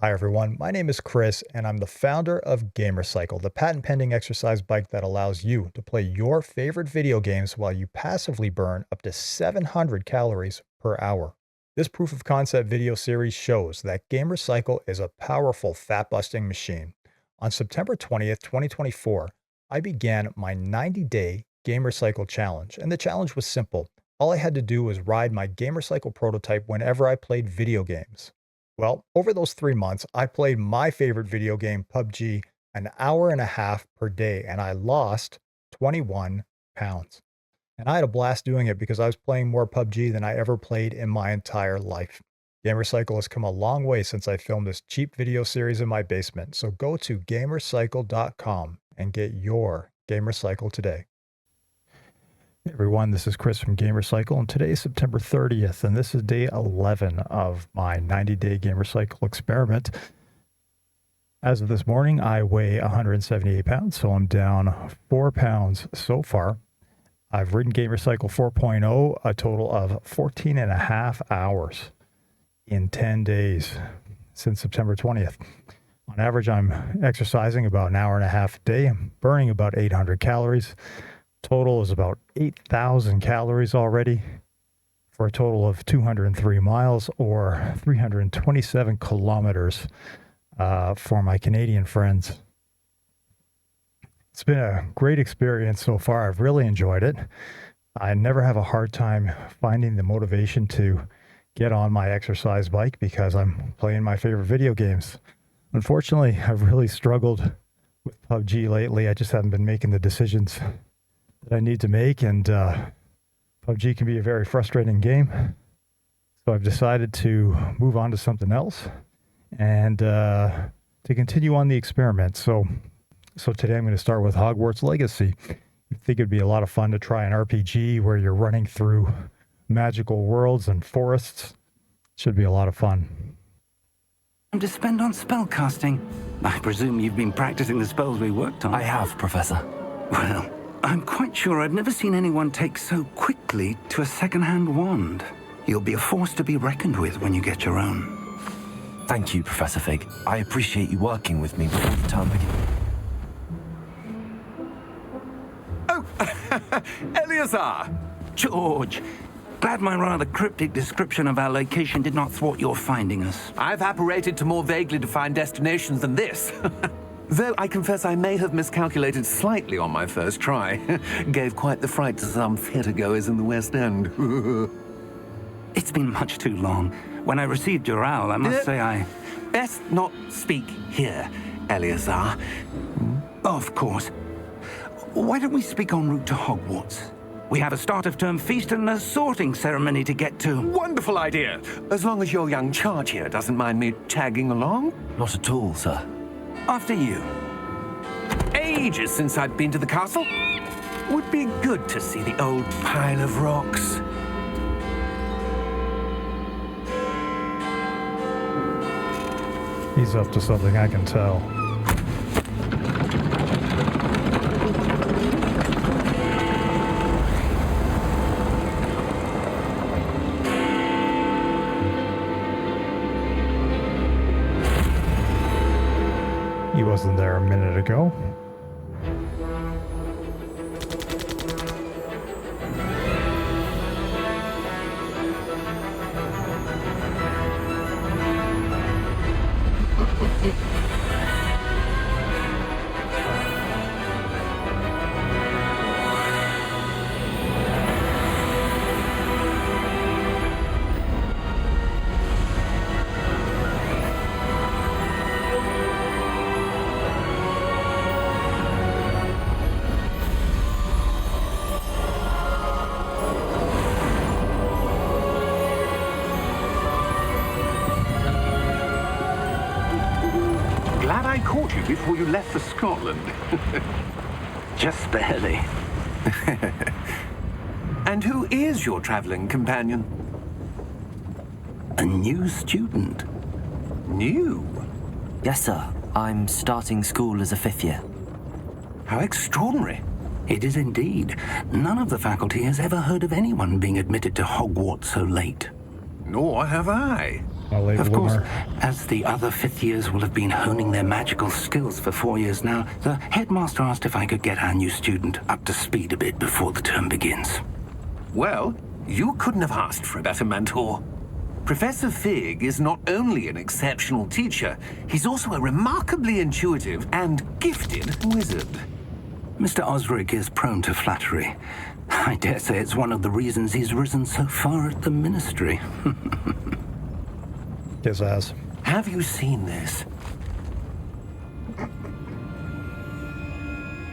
Hi everyone, my name is Chris and I'm the founder of Gamercycle, the patent pending exercise bike that allows you to play your favorite video games while you passively burn up to 700 calories per hour. This proof of concept video series shows that Gamercycle is a powerful fat busting machine. On September 20th, 2024, I began my 90-day Gamercycle challenge, and the challenge was simple. All I had to do was ride my Gamercycle prototype whenever I played video games. Well, over those 3 months, I played my favorite video game, PUBG, an hour and a half per day, and I lost 21 pounds. And I had a blast doing it because I was playing more PUBG than I ever played in my entire life. Gamercycle has come a long way since I filmed this cheap video series in my basement, so go to gamercycle.com and get your Gamercycle today. Hey everyone, this is Chris from Gamercycle, and today is September 30th, and this is day 11 of my 90-day Gamercycle experiment. As of this morning, I weigh 178 pounds, so I'm down 4 pounds so far. I've ridden Gamercycle 4.0 a total of 14 and a half hours in 10 days since September 20th. On average, I'm exercising about an hour and a half a day. I'm burning about 800 calories. Total is about 8,000 calories already for a total of 203 miles or 327 kilometers for my Canadian friends. It's been a great experience so far. I've really enjoyed it. I never have a hard time finding the motivation to get on my exercise bike because I'm playing my favorite video games. Unfortunately, I've really struggled with PUBG lately. I just haven't been making the decisions that I need to make, and PUBG can be a very frustrating game. So I've decided to move on to something else and to continue on the experiment. So today I'm going to start with Hogwarts Legacy. I think it'd be a lot of fun to try an RPG where you're running through magical worlds and forests. Should be a lot of fun. To spend on spellcasting. I presume you've been practicing the spells we worked on. I have, Professor. Well, I'm quite sure I've never seen anyone take so quickly to a second-hand wand. You'll be a force to be reckoned with when you get your own. Thank you, Professor Fig. I appreciate you working with me before the term begins. Oh, Eleazar! George, glad my rather cryptic description of our location did not thwart your finding us. I've apparated to more vaguely defined destinations than this. Though I confess I may have miscalculated slightly on my first try. Gave quite the fright to some theatre-goers in the West End. It's been much too long. When I received your owl, I must say I... Best not speak here, Eleazar. Of course. Why don't we speak en route to Hogwarts? We have a start-of-term feast and a sorting ceremony to get to. Wonderful idea! As long as your young charge here doesn't mind me tagging along. Not at all, sir. After you. Ages since I'd been to the castle. Would be good to see the old pile of rocks. He's up to something, I can tell. He wasn't there a minute ago. Glad I caught you before you left for Scotland. Just barely. And who is your traveling companion? A new student. New? Yes, sir. I'm starting school as a 5th year. How extraordinary. It is indeed. None of the faculty has ever heard of anyone being admitted to Hogwarts so late. Nor have I. A late Of course, bloomer. as the other fifth years will have been honing their magical skills for 4 years now, the headmaster asked if I could get our new student up to speed a bit before the term begins. Well, you couldn't have asked for a better mentor. Professor Fig is not only an exceptional teacher, he's also a remarkably intuitive and gifted wizard. Mr. Osric is prone to flattery. I dare say it's one of the reasons he's risen so far at the ministry. His ass. Have you seen this?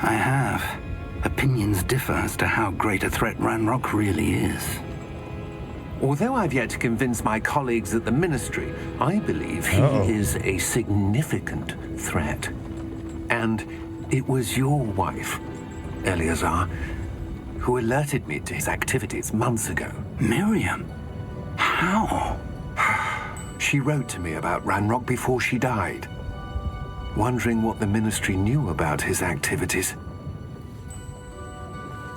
I have. Opinions differ as to how great a threat Ranrock really is. Although I've yet to convince my colleagues at the Ministry, I believe he is a significant threat. And it was your wife, Eleazar, who alerted me to his activities months ago. Miriam? How? She wrote to me about Ranrock before she died, wondering what the Ministry knew about his activities.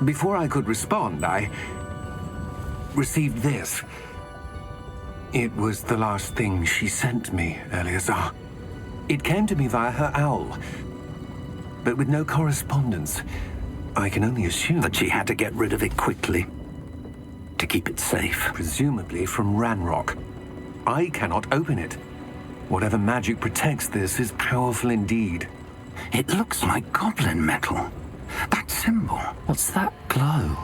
Before I could respond, I received this. It was the last thing she sent me, Eleazar. It came to me via her owl, but with no correspondence. I can only assume That she had to get rid of it quickly to keep it safe. presumably from Ranrock. I cannot open it. Whatever magic protects this is powerful indeed. It looks like goblin metal. That symbol. What's that glow?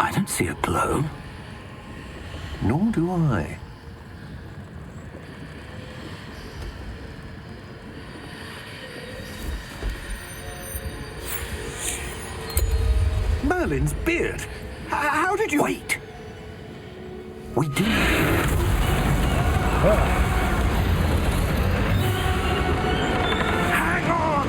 I don't see a glow. Nor do I. Merlin's beard. How did you... Wait! We do. Hang on!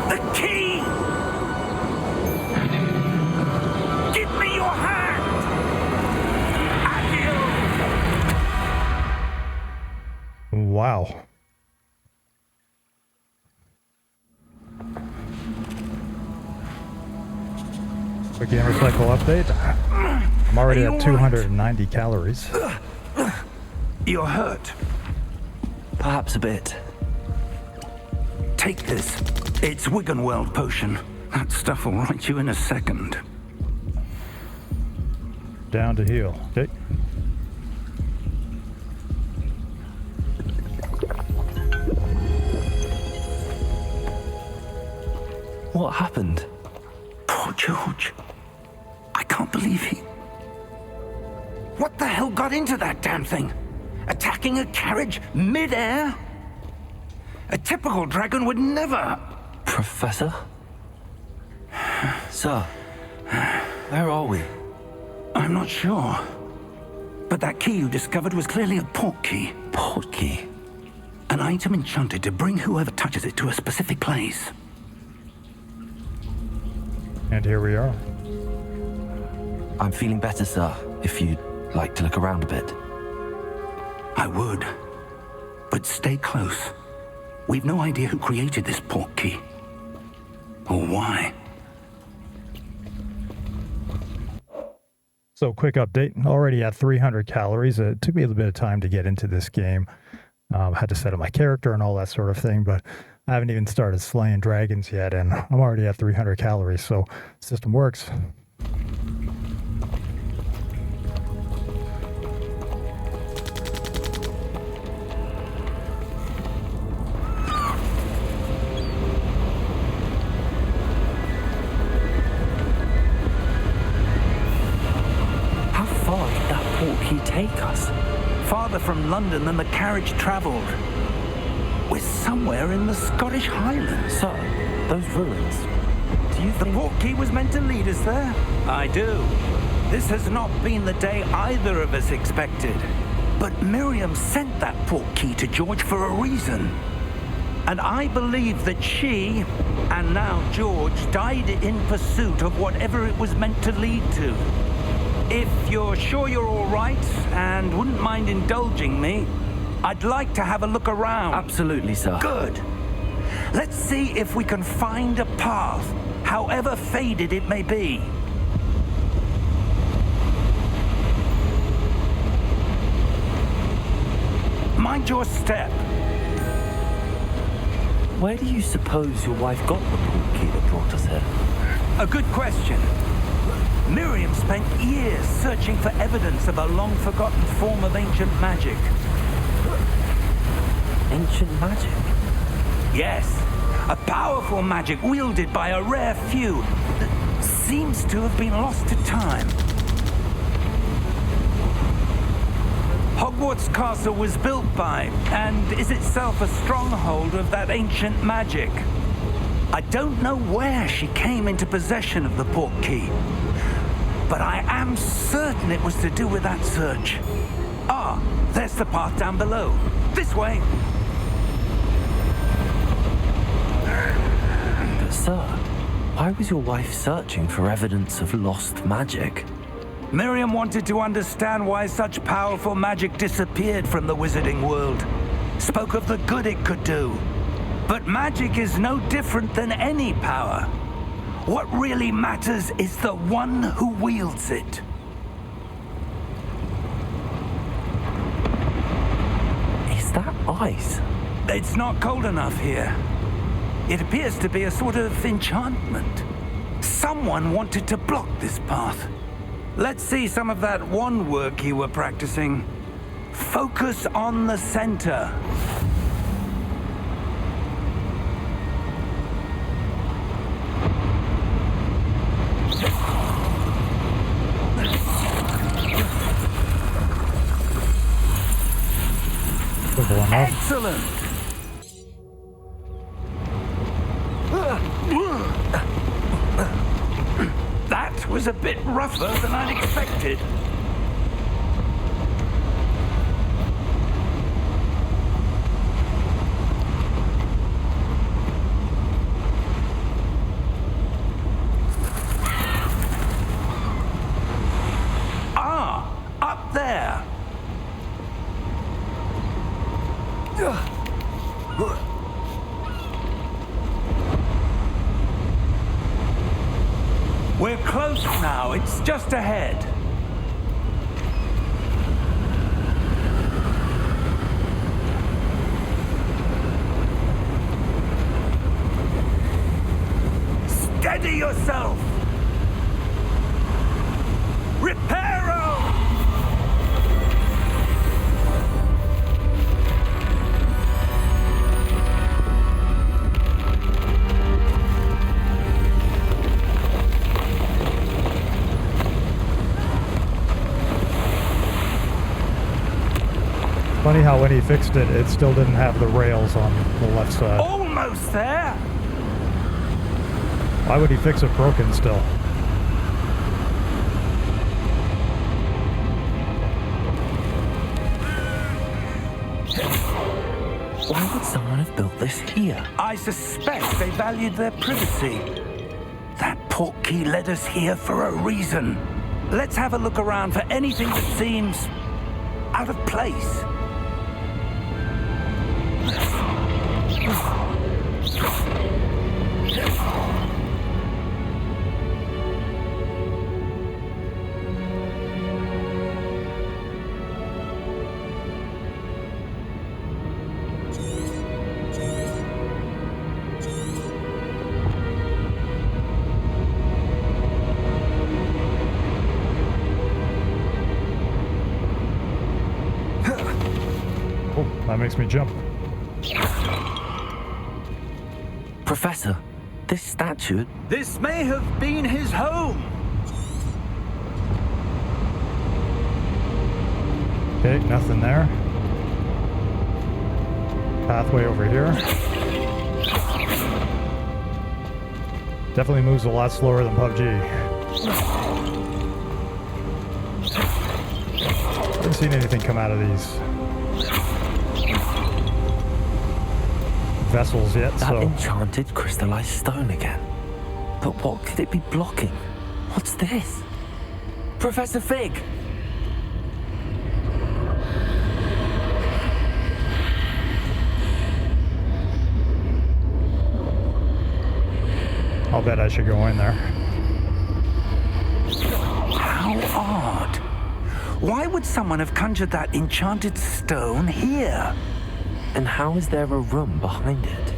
The key! Give me your hand! Adieu! Wow. Quick gamer cycle update. I'm already at 290 calories. You're hurt. Perhaps a bit. Take this. It's Wiggenweld potion. That stuff will right you in a second. Down to heal. Okay. What happened? Poor George. I can't believe he... What the hell got into that damn thing? Attacking a carriage mid-air? A typical dragon would never... Professor? Sir, where are we? I'm not sure. But that key you discovered was clearly a port key. Port key. An item enchanted to bring whoever touches it to a specific place. And here we are. I'm feeling better, sir, if you'd like to look around a bit. I would. But stay close. We've no idea who created this port key. Or why. So quick update, already at 300 calories. It took me a little bit of time to get into this game. Had to set up my character and all that sort of thing, but I haven't even started slaying dragons yet, and I'm already at 300 calories, so system works. How far did that port key take us? Farther from London than the carriage travelled. We're somewhere in the Scottish Highlands. Sir, those ruins. Do you The think... port key was meant to lead us there? I do. This has not been the day either of us expected. But Miriam sent that portkey to George for a reason. And I believe that she, and now George, died in pursuit of whatever it was meant to lead to. If you're sure you're all right and wouldn't mind indulging me, I'd like to have a look around. Absolutely, sir. Good. Let's see if we can find a path, however faded it may be. Mind your step. Where do you suppose your wife got the portkey that brought us here? A good question. Miriam spent years searching for evidence of a long-forgotten form of ancient magic. Ancient magic? Yes, a powerful magic wielded by a rare few that seems to have been lost to time. Hogwarts Castle was built by, and is itself a stronghold of that ancient magic. I don't know where she came into possession of the portkey, but I am certain it was to do with that search. Ah, there's the path down below. This way. But sir, why was your wife searching for evidence of lost magic? Miriam wanted to understand why such powerful magic disappeared from the wizarding world. Spoke of the good it could do. But magic is no different than any power. What really matters is the one who wields it. Is that ice? It's not cold enough here. It appears to be a sort of enchantment. Someone wanted to block this path. Let's see some of that wand work you were practicing. Focus on the center. Excellent! That was a bit rougher than I'd expected. Ah, up there. We're close now. It's just ahead. Steady yourself. Reparo! Funny how when he fixed it, it still didn't have the rails on the left side. Almost there. Why would he fix it broken still? Why would someone have built this here? I suspect they valued their privacy. That portkey led us here for a reason. Let's have a look around for anything that seems out of place. Oh, that makes me jump. Professor, this statue... This may have been his home. Okay, nothing there. Pathway over here. Definitely moves a lot slower than PUBG. haven't seen anything come out of these vessels yet, That so... enchanted crystallized stone again. But what could it be blocking? What's this? Professor Fig! I'll bet I should go in there. How odd. Why would someone have conjured that enchanted stone here? And how is there a room behind it?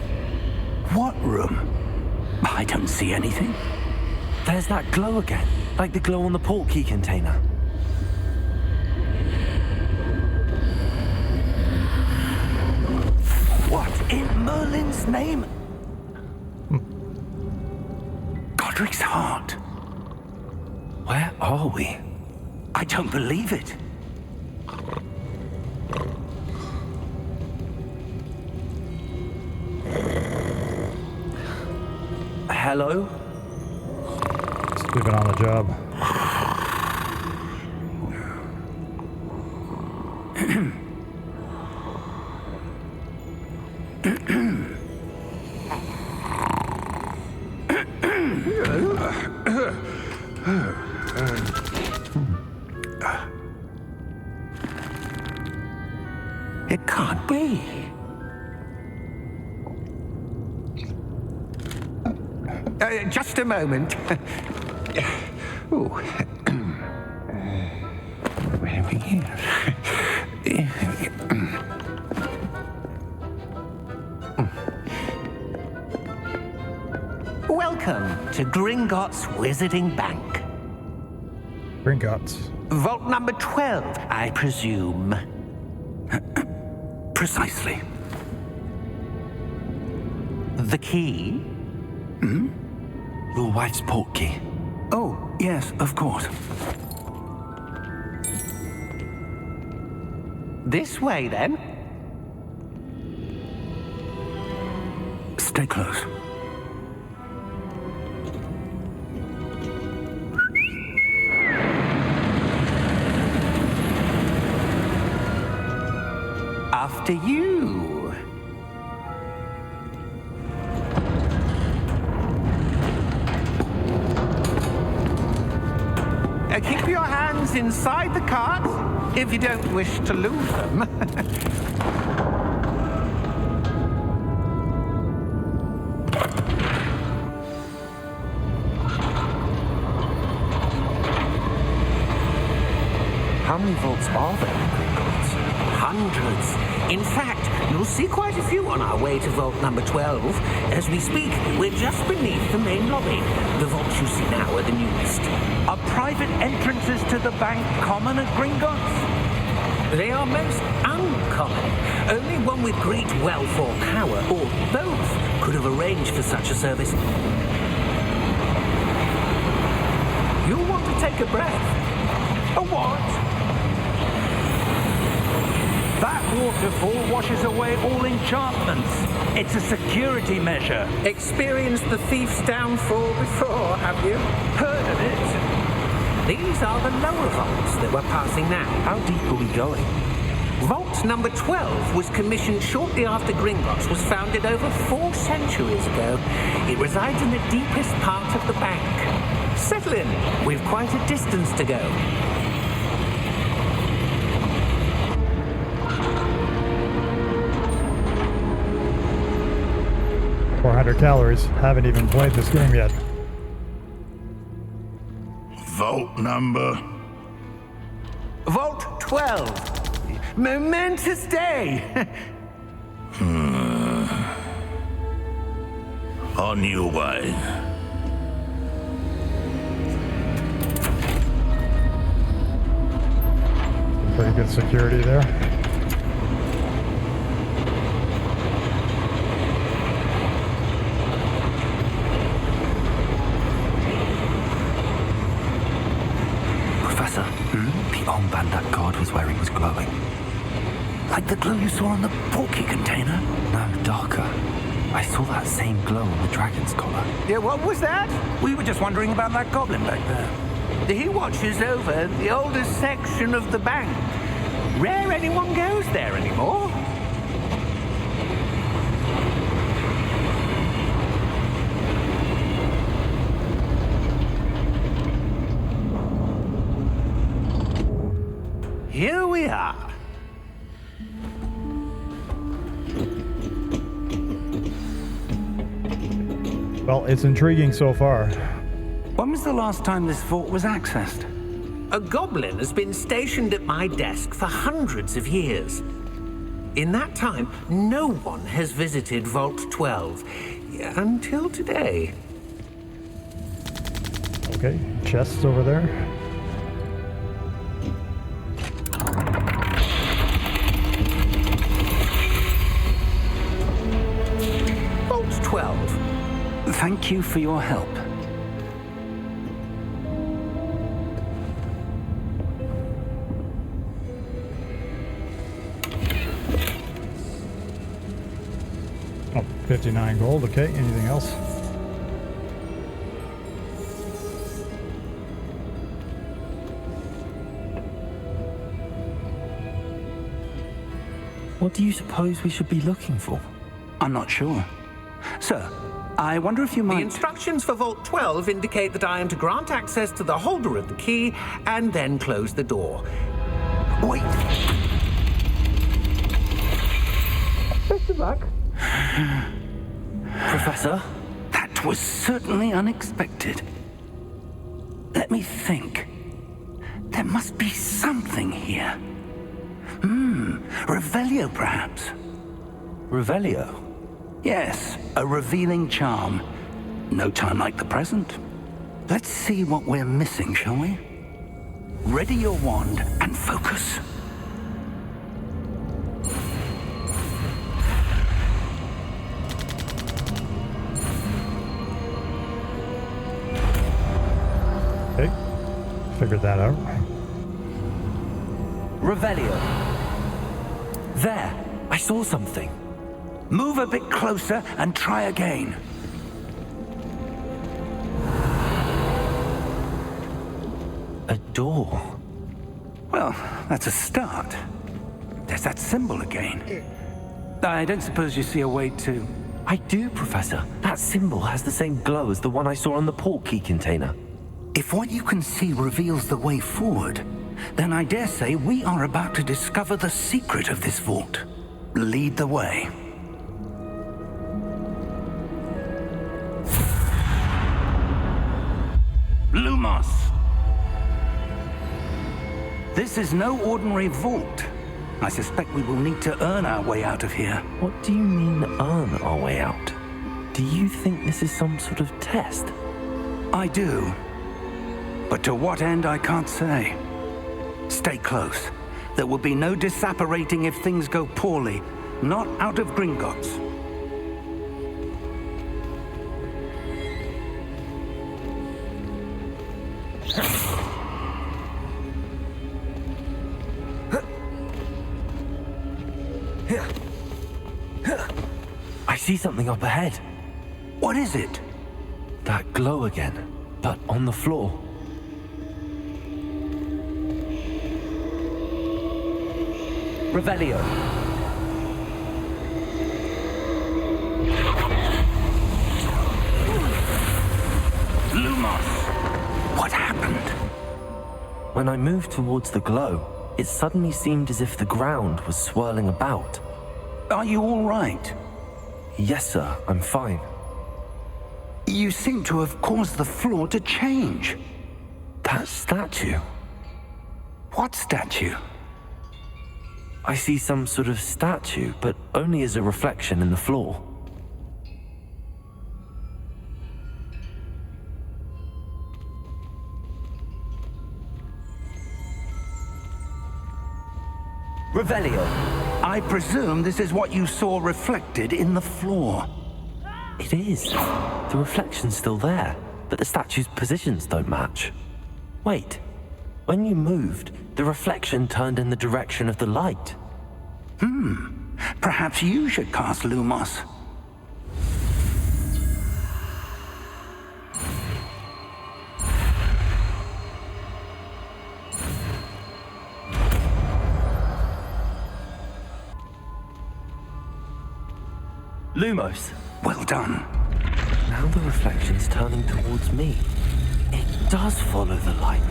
What room? I don't see anything. There's that glow again, like the glow on the portkey container. What in Merlin's name? Godric's heart. Where are we? I don't believe it. Hello? Just leave it on the job. It can't be. Just a moment. Ooh. Where are we here? Welcome to Gringotts Wizarding Bank. Gringotts. Vault number 12, I presume. Precisely. The key? Your wife's portkey. Oh, yes, of course. This way, then. Stay close. After you. Keep your hands inside the cart if you don't wish to lose them. How many vaults are there in Gringotts? Hundreds. In fact, you'll see quite a few on our way to vault number 12. As we speak, we're just beneath the main lobby. The vaults you see now are the newest. Are private entrances to the bank common at Gringotts? They are most uncommon. Only one with great wealth or power, or both, could have arranged for such a service. You'll want to take a breath. A what? That waterfall washes away all enchantments. It's a security measure. Experienced the thief's downfall before, have you? Heard of it? These are the lower vaults that we're passing now. How deep are we going? Vault number 12 was commissioned shortly after Gringotts was founded over 4 centuries ago. It resides in the deepest part of the bank. Settle in. We've quite a distance to go. 400 calories. Haven't even played this game yet. Vault number? Vault 12. Momentous day. On your way. Pretty good security there. Professor, the armband that guard was wearing was glowing. Like the glow you saw on the portkey container? No, darker. I saw that same glow on the dragon's collar. Yeah, what was that? We were just wondering about that goblin back there. He watches over the oldest section of the bank. Rare anyone goes there anymore. Here we are. Well, it's intriguing so far. When was the last time this vault was accessed? A goblin has been stationed at my desk for hundreds of years. In that time, no one has visited Vault 12 until today. Okay, chests over there. Vault 12. Thank you for your help. Oh, 59 gold. Okay, anything else? What do you suppose we should be looking for? I'm not sure. Sir, I wonder if you The might... instructions for Vault 12 indicate that I am to grant access to the holder of the key and then close the door. Wait! Best of luck. Professor? That was certainly unexpected. Let me think. There must be something here. Revelio, perhaps? Revelio? Yes, a revealing charm. No time like the present. Let's see what we're missing, shall we? Ready your wand and focus. Okay, figured that out. Revelio. There, I saw something. Move a bit closer and try again. A door. Well, that's a start. There's that symbol again. I don't suppose you see a way to... I do, Professor. That symbol has the same glow as the one I saw on the port key container. If what you can see reveals the way forward, then I dare say we are about to discover the secret of this vault. Lead the way. Lumos! This is no ordinary vault. I suspect we will need to earn our way out of here. What do you mean, earn our way out? Do you think this is some sort of test? I do. But to what end, I can't say. Stay close. There will be no disapparating if things go poorly. Not out of Gringotts. I see something up ahead. What is it? That glow again, but on the floor. Revelio. Lumos! What happened? When I moved towards the glow, it suddenly seemed as if the ground was swirling about. Are you all right? Yes, sir, I'm fine. You seem to have caused the floor to change. That statue. What statue? I see some sort of statue, but only as a reflection in the floor. Revelio. I presume this is what you saw reflected in the floor. It is. The reflection's still there, but the statue's positions don't match. Wait. When you moved, the reflection turned in the direction of the light. Perhaps you should cast Lumos. Lumos. Well done. Now the reflection's turning towards me. It does follow the light.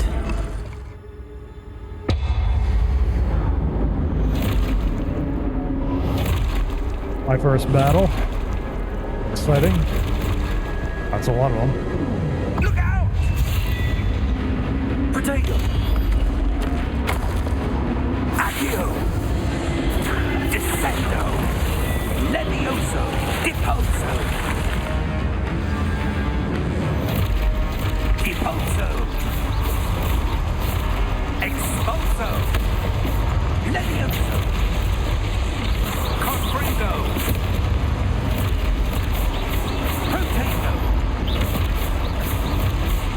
My first battle. Exciting. That's a lot of them. Look out! Potato! Accio! Descendo! Levioso! Deposo! Deposo! Expulso! Levioso! Confringo! Potato!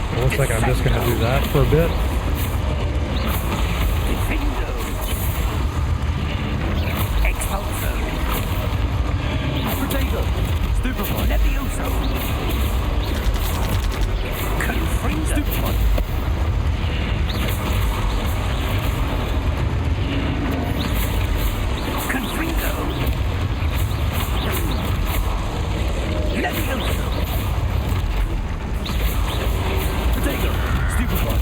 It looks like I'm just going to do that for a bit. Defendo! Expulso! Potato! Stupefy! Levioso! Confringo! Stupefy! Confringo! Levioso! Potato! Stupefy!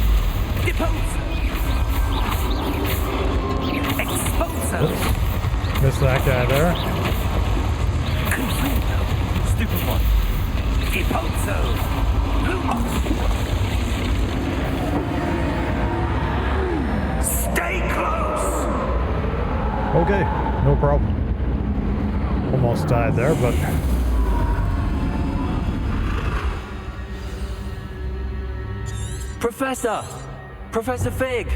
Deposo! Expulso! Missed that guy there. Confringo! Stupefy! Deposo! Lumos! Stay close! Okay, no problem. Almost died there, but Professor! Professor Fig!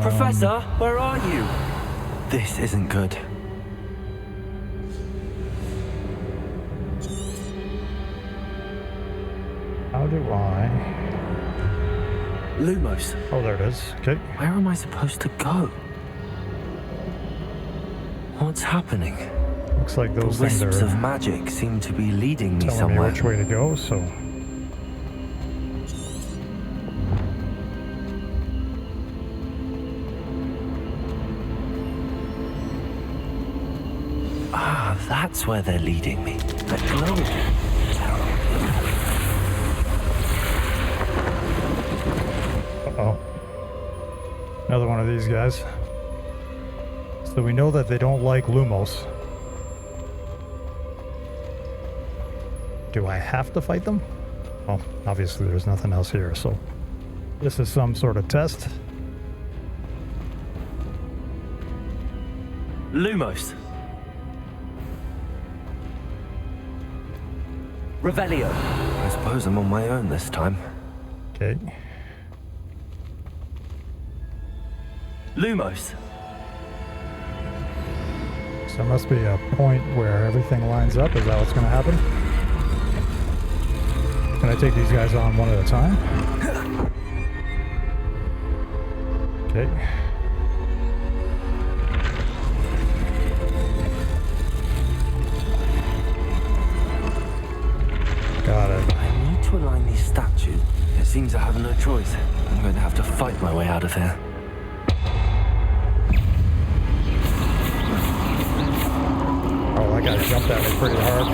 Professor, where are you? This isn't good. how do I... Lumos, Oh, there it is. Okay. where am I supposed to go? What's happening? Looks like The those things wisps are of magic seem to be leading me telling me somewhere. which way to go, so... Ah, that's where they're leading me. That glow. Uh-oh. Another one of these guys. So we know that they don't like Lumos. Do I have to fight them? Well, obviously there's nothing else here, so... This is some sort of test. Lumos. Revelio. I suppose I'm on my own this time. Okay. Lumos. So there must be a point where everything lines up. Is that what's going to happen? Can I take these guys on one at a time? Okay. Got it. I need to align these statues. It seems I have no choice. I'm going to have to fight my way out of here. Oh, that guy jumped at me pretty hard.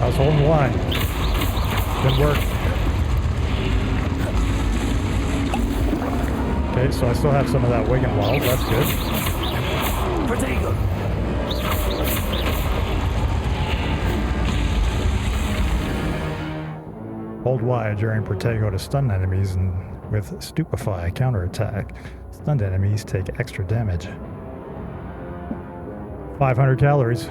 I was holding the line. Didn't work. Okay, so I still have some of that Wigan Wall. That's good. Protego. Hold Y during Protego to stun enemies, and with Stupefy counterattack, stunned enemies take extra damage. 500 calories.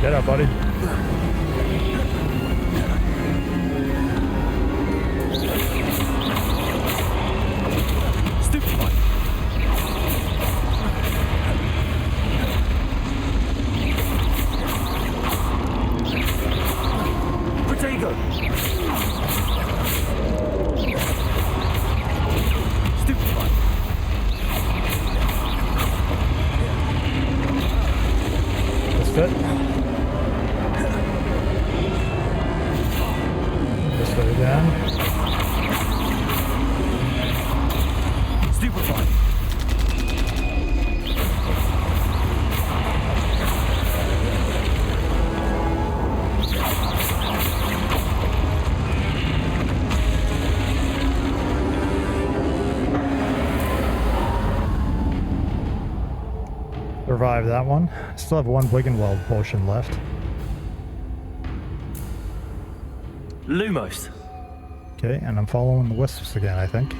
Get up, buddy. Stupefy. Protego. Survive that one. Still have one Wiggenweld potion left. Lumos. Okay, and I'm following the wisps again, I think.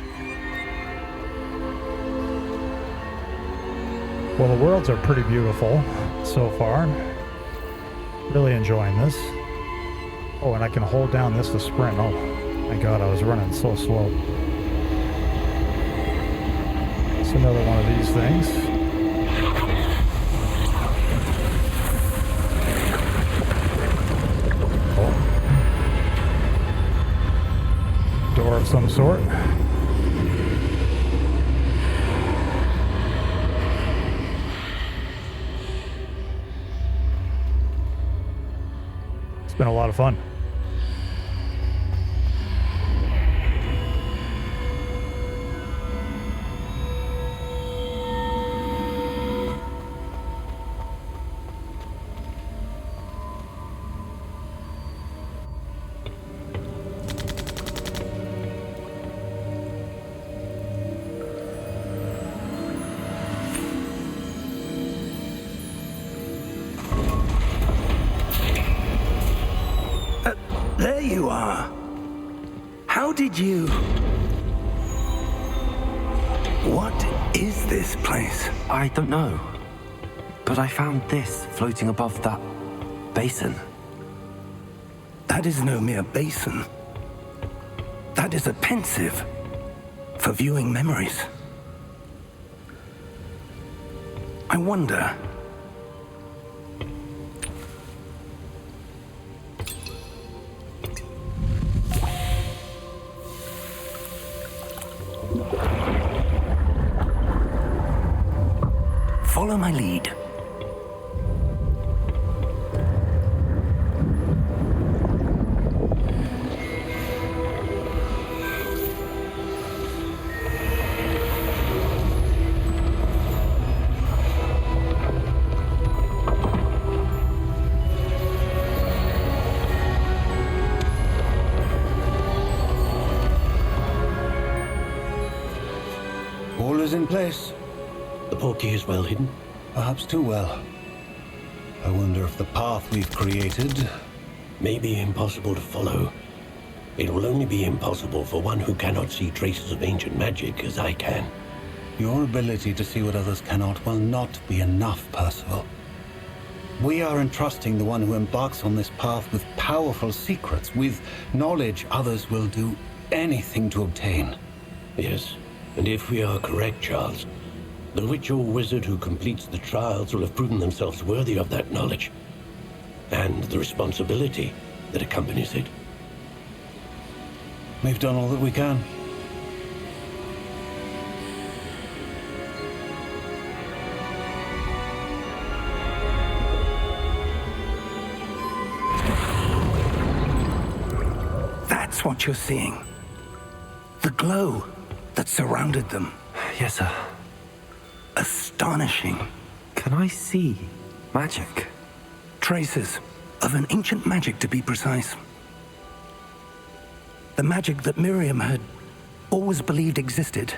Well, the worlds are pretty beautiful so far. Really enjoying this. Oh, and I can hold down this to sprint. Oh, my God, I was running so slow. It's another one of these things. Oh. Door of some sort. It's been a lot of fun. There you are. How did you... What is this place? I don't know. But I found this floating above that basin. That is no mere basin. That is a pensive for viewing memories. I wonder... Follow my lead. All is in place. The portkey is well hidden. Perhaps too well. I wonder if the path we've created... May be impossible to follow. It will only be impossible for one who cannot see traces of ancient magic as I can. Your ability to see what others cannot will not be enough, Percival. We are entrusting the one who embarks on this path with powerful secrets, with knowledge others will do anything to obtain. Yes, and if we are correct, Charles, the witch or wizard who completes the trials will have proven themselves worthy of that knowledge, and the responsibility that accompanies it. We've done all that we can. That's what you're seeing. The glow that surrounded them. Yes, sir. Astonishing. Can I see magic? Traces of an ancient magic, to be precise. The magic that Miriam had always believed existed,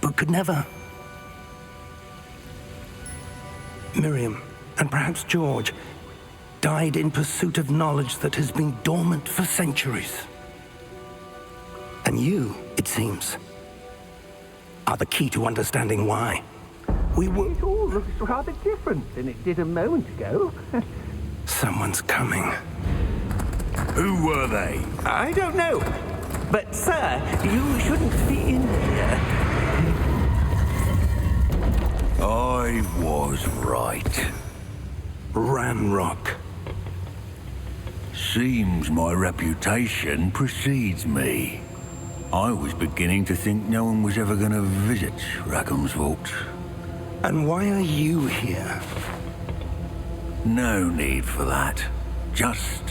but could never. Miriam, and perhaps George, died in pursuit of knowledge that has been dormant for centuries. And you, it seems, are the key to understanding why. It all looks rather different than it did a moment ago. Someone's coming. Who were they? I don't know. But, sir, you shouldn't be in here. I was right. Ranrock. Seems my reputation precedes me. I was beginning to think no one was ever going to visit Rackham's vault. And why are you here? No need for that. Just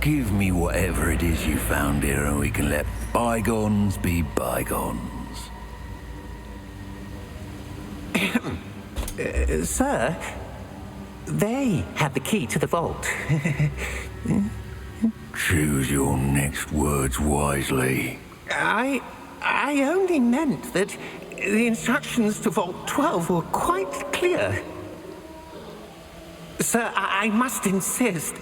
give me whatever it is you found here and we can let bygones be bygones. Sir, they have the key to the vault. Choose your next words wisely. I only meant that the instructions to Vault 12 were quite clear. Sir, I must insist.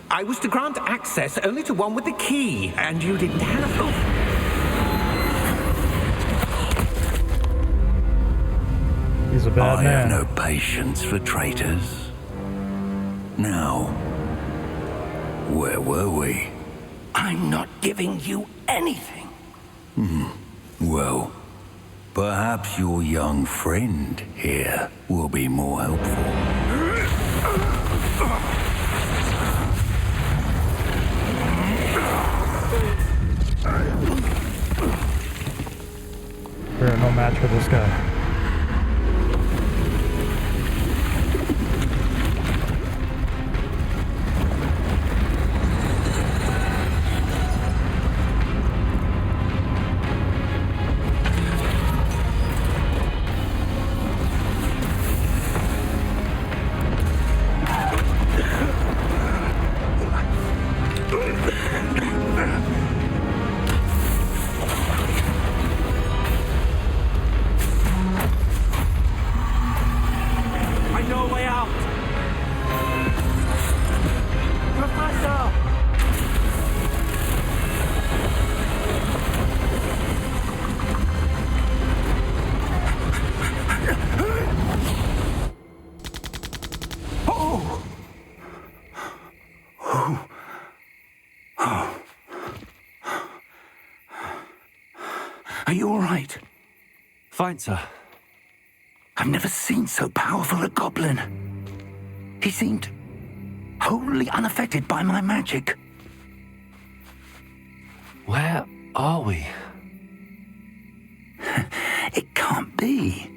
I was to grant access only to one with the key, and you didn't have them. He's a bad I man. have no patience for traitors. Now, where were we? I'm not giving you anything. Well, perhaps your young friend here will be more helpful. We're no match for this guy. Are you all right? Fine, sir. I've never seen so powerful a goblin. He seemed wholly unaffected by my magic. Where are we? It can't be.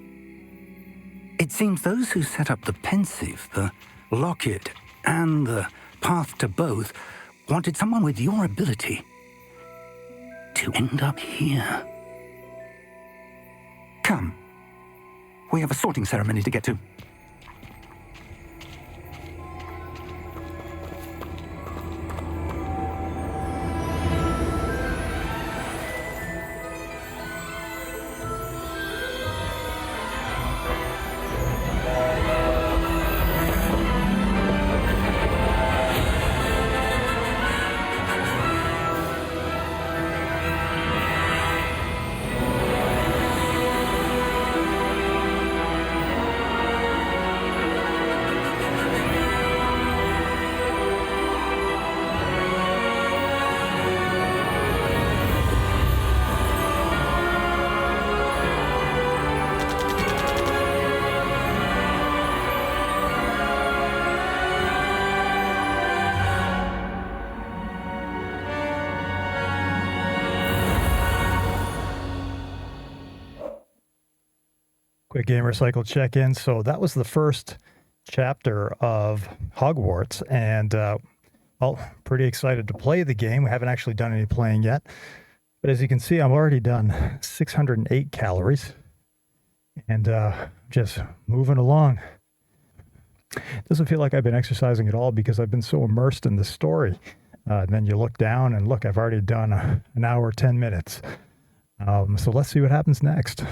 It seems those who set up the pensive, the locket, and the path to both wanted someone with your ability to end up here. Come. We have a sorting ceremony to get to. Quick Gamer Cycle check-in. So that was the first chapter of Hogwarts, and well, pretty excited to play the game. We haven't actually done any playing yet, but as you can see, I'm already done 608 calories, and just moving along. Doesn't feel like I've been exercising at all because I've been so immersed in the story. And then you look down and look, I've already done an hour, 10 minutes. So let's see what happens next.